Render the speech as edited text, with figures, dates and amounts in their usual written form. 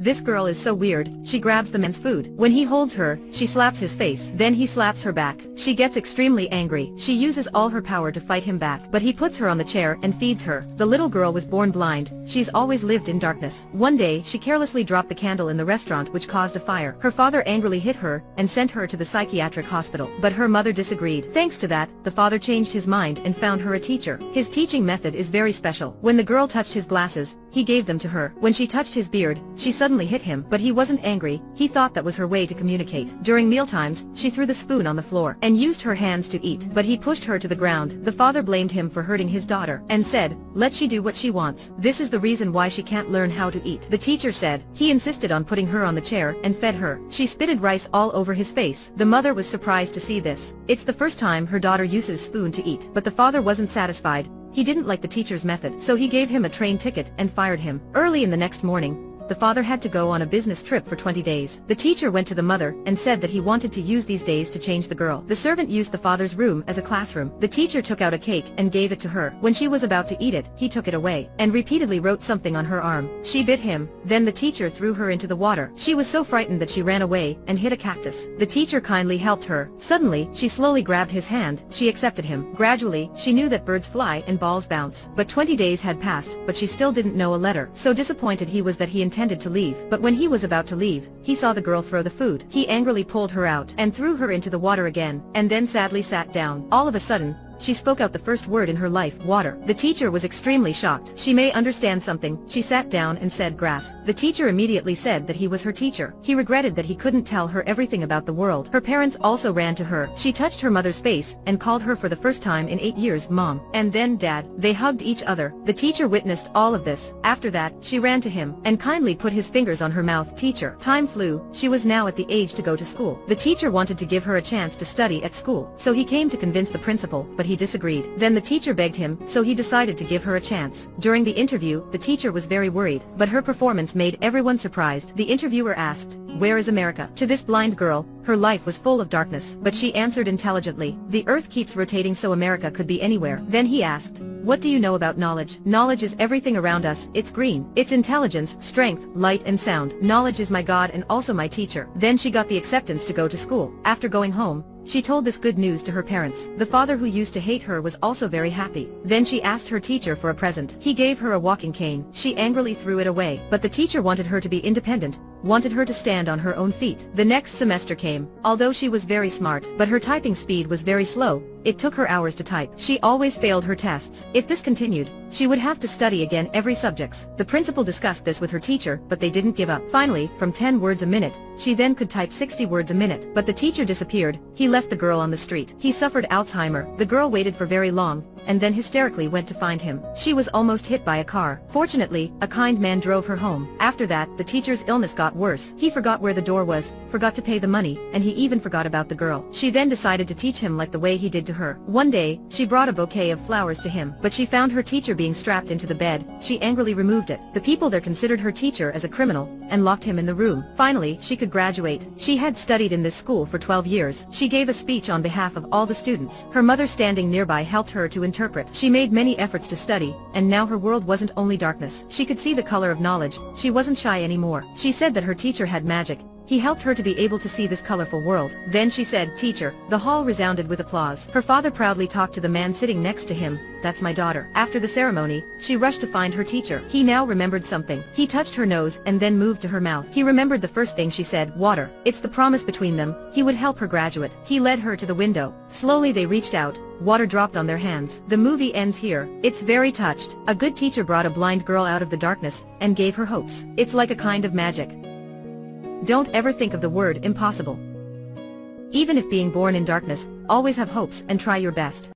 This girl is so weird. She grabs the man's food. When he holds her, she slaps his face. Then he slaps her back. She gets extremely angry. She uses all her power to fight him back, but he puts her on the chair and feeds her. The little girl was born blind. She's always lived in darkness. One day, she carelessly dropped the candle in the restaurant, which caused a fire. Her father angrily hit her and sent her to the psychiatric hospital, but her mother disagreed. Thanks to that, the father changed his mind and found her a teacher. His teaching method is very special. When the girl touched his glasses, he gave them to her. When she touched his beard, she suddenly hit him, but he wasn't angry. He thought that was her way to communicate. During mealtimes, she threw the spoon on the floor and used her hands to eat, but he pushed her to the ground. The father blamed him for hurting his daughter and said, "Let she do what she wants. This is the reason why she can't learn how to eat." The teacher said he insisted on putting her on the chair and fed her. She spitted rice all over his face. The mother was surprised to see this. It's the first time her daughter uses spoon to eat, but the father wasn't satisfied. He didn't like the teacher's method, so he gave him a train ticket and fired him. Early in the next morning, the father had to go on a business trip for 20 days. The teacher went to the mother and said that he wanted to use these days to change the girl. The servant used the father's room as a classroom. The teacher took out a cake and gave it to her. When she was about to eat it, he took it away and repeatedly wrote something on her arm. She bit him. Then the teacher threw her into the water. She was so frightened that she ran away and hit a cactus. The teacher kindly helped her. Suddenly, she slowly grabbed his hand. She accepted him. Gradually, she knew that birds fly and balls bounce. But 20 days had passed, but she still didn't know a letter. So disappointed he was that he intended to leave, but when he was about to leave, he saw the girl throw the food. He angrily pulled her out and threw her into the water again, and then sadly sat down. All of a sudden, she spoke out the first word in her life, water. The teacher was extremely shocked. She may understand something. She sat down and said grass. The teacher immediately said that he was her teacher. He regretted that he couldn't tell her everything about the world. Her parents also ran to her. She touched her mother's face and called her for the first time in 8 years, Mom, and then Dad. They hugged each other. The teacher witnessed all of this. After that, she ran to him and kindly put his fingers on her mouth. Teacher. Time flew. She was now at the age to go to school. The teacher wanted to give her a chance to study at school, so he came to convince the principal, but he disagreed. Then the teacher begged him, so he decided to give her a chance. During the interview, the teacher was very worried, but her performance made everyone surprised. The interviewer asked, "Where is America?" To this blind girl, her life was full of darkness, but she answered intelligently, "The earth keeps rotating, so America could be anywhere." Then he asked, "What do you know about knowledge?" "Knowledge is everything around us. It's green. It's intelligence, strength, light and sound. Knowledge is my God and also my teacher." Then she got the acceptance to go to school. After going home, she told this good news to her parents. The father, who used to hate her, was also very happy. Then she asked her teacher for a present. He gave her a walking cane. She angrily threw it away, but the teacher wanted her to be independent, wanted her to stand on her own feet. The next semester came. Although she was very smart, but her typing speed was very slow. It took her hours to type. She always failed her tests. If this continued, she would have to study again every subjects. The principal discussed this with her teacher, but they didn't give up. Finally, from 10 words a minute, she then could type 60 words a minute. But the teacher disappeared. He left the girl on the street. He suffered Alzheimer. The girl waited for very long, and then hysterically went to find him. She was almost hit by a car. Fortunately, a kind man drove her home. After that, the teacher's illness got worse. He forgot where the door was, forgot to pay the money, and he even forgot about the girl. She then decided to teach him like the way he did to her. One day, she brought a bouquet of flowers to him, but she found her teacher being strapped into the bed. She angrily removed it. The people there considered her teacher as a criminal and locked him in the room. Finally, she could graduate. She had studied in this school for 12 years. She gave a speech on behalf of all the students. Her mother, standing nearby, helped her to interpret. She made many efforts to study, and now her world wasn't only darkness. She could see the color of knowledge. She wasn't shy anymore. She said that her teacher had magic. He helped her to be able to see this colorful world. Then she said, "Teacher." The hall resounded with applause. Her father proudly talked to the man sitting next to him. "That's my daughter." After the ceremony, she rushed to find her teacher. He now remembered something. He touched her nose and then moved to her mouth. He remembered the first thing she said, water. It's the promise between them. He would help her graduate. He led her to the window. Slowly they reached out. Water dropped on their hands. The movie ends here. It's very touched. A good teacher brought a blind girl out of the darkness and gave her hopes. It's like a kind of magic. Don't ever think of the word impossible. Even if being born in darkness, always have hopes and try your best.